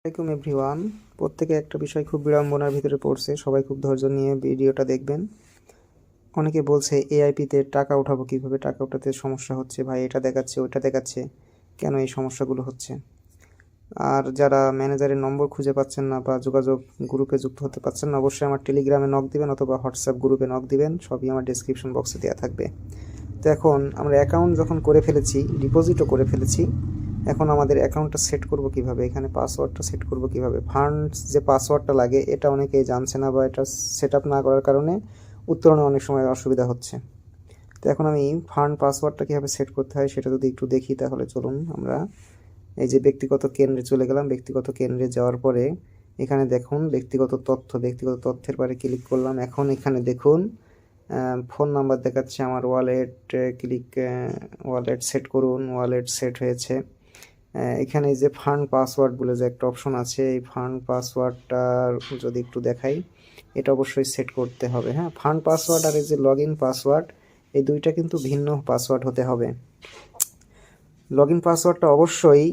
আসসালামাইকুম এভরিওয়ান। প্রত্যেকে একটা বিষয় খুব বিড়ম্বনার ভিতরে পড়ছে, সবাই খুব ধৈর্য নিয়ে ভিডিওটা দেখবেন। অনেকে বলছে এআইপিতে টাকা উঠাবো কিভাবে, টাকা উঠাতে সমস্যা হচ্ছে ভাই, এটা দেখাচ্ছে ওইটা দেখাচ্ছে, কেন এই সমস্যাগুলো হচ্ছে? আর যারা ম্যানেজারের নম্বর খুঁজে পাচ্ছেন না বা যোগাযোগ গ্রুপে যুক্ত হতে পারছেন না, অবশ্যই আমার টেলিগ্রামে নক দিবেন অথবা হোয়াটসঅ্যাপ গ্রুপে নক দিবেন, সবই আমার ডেসক্রিপশন বক্সে দেওয়া থাকবে। তো এখন আমরা অ্যাকাউন্ট যখন করে ফেলেছি, ডিপোজিটও করে ফেলেছি, এখন আমাদের অ্যাকাউন্টটা সেট করব কিভাবে, এখানে পাসওয়ার্ডটা সেট করব কিভাবে? ফান্ডস যে পাসওয়ার্ডটা লাগে এটা অনেকেই জানছে না বা এটা সেট আপ না করার কারণে উত্তরণে অনেক সময় অসুবিধা হচ্ছে। তো এখন আমি ফান্ড পাসওয়ার্ডটা কীভাবে সেট করতে হয় সেটা যদি একটু দেখি, তাহলে চলুন আমরা এই যে ব্যক্তিগত কেন্দ্রে চলে গেলাম। ব্যক্তিগত কেন্দ্রে যাওয়ার পরে এখানে দেখুন ব্যক্তিগত তথ্য, ব্যক্তিগত তথ্যের পরে ক্লিক করলাম। এখন এখানে দেখুন ফোন নাম্বার দেখাচ্ছে আমার। ওয়ালেট সেট করুন, ওয়ালেট সেট হয়েছে। এখানে যে ফান্ড পাসওয়ার্ড বলে যে একটা অপশন আছে, এই ফান্ড পাসওয়ার্ডটা যদি একটু দেখাই, এটা অবশ্যই সেট করতে হবে। হ্যাঁ, ফান্ড পাসওয়ার্ড আর এই যে লগ ইন পাসওয়ার্ড, এই দুইটা কিন্তু ভিন্ন পাসওয়ার্ড হতে হবে। লগ ইন পাসওয়ার্ডটা অবশ্যই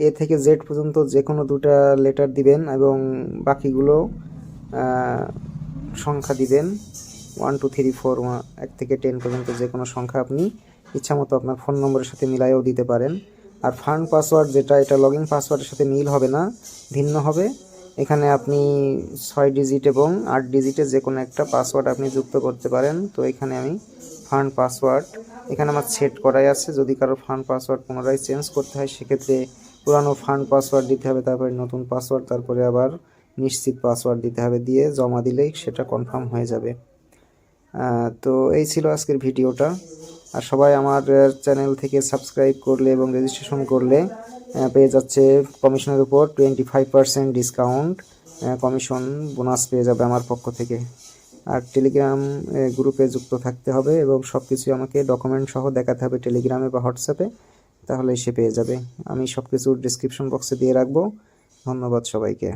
এ থেকে জেড পর্যন্ত যে কোনো দুটা লেটার দিবেন এবং বাকিগুলো সংখ্যা দিবেন 1 2 3 4, 1 থেকে 10 পর্যন্ত যে কোনো সংখ্যা আপনি ইচ্ছামতো আপনার ফোন নম্বরের সাথে মিলাইও দিতে পারেন। আর ফান্ড পাসওয়ার্ড যেটা, এটা লগ ইন পাসওয়ার্ডের সাথে মিল হবে না, ভিন্ন হবে। এখানে আপনি 6 ডিজিট এবং 8 ডিজিটের যে কোনো একটা পাসওয়ার্ড আপনি যুক্ত করতে পারেন। তো এখানে আমি ফান্ড পাসওয়ার্ড এখানে আমার সেট করাই আছে। যদি কারো ফান্ড পাসওয়ার্ড পুনরায় চেঞ্জ করতে হয়, সেক্ষেত্রে পুরানো ফান্ড পাসওয়ার্ড দিতে হবে, তারপরে নতুন পাসওয়ার্ড, তারপরে আবার নিশ্চিত পাসওয়ার্ড দিতে হবে, দিয়ে জমা দিলেই সেটা কনফার্ম হয়ে যাবে। তো এই ছিল আজকের ভিডিওটা। আর সবাই আমার চ্যানেল থেকে সাবস্ক্রাইব করলে এবং রেজিস্ট্রেশন করলে পেয়ে যাচ্ছে কমিশনের উপর 25% ডিসকাউন্ট, কমিশন বোনাস পেয়ে যাবে আমার পক্ষ থেকে। আর টেলিগ্রাম গ্রুপে যুক্ত থাকতে হবে এবং সব কিছু আমাকে ডকুমেন্ট সহ দেখাতে হবে টেলিগ্রামে বা হোয়াটসঅ্যাপে, তাহলে সে পেয়ে যাবে। আমি সব কিছু ডিসক্রিপশন বক্সে দিয়ে রাখবো। ধন্যবাদ সবাইকে।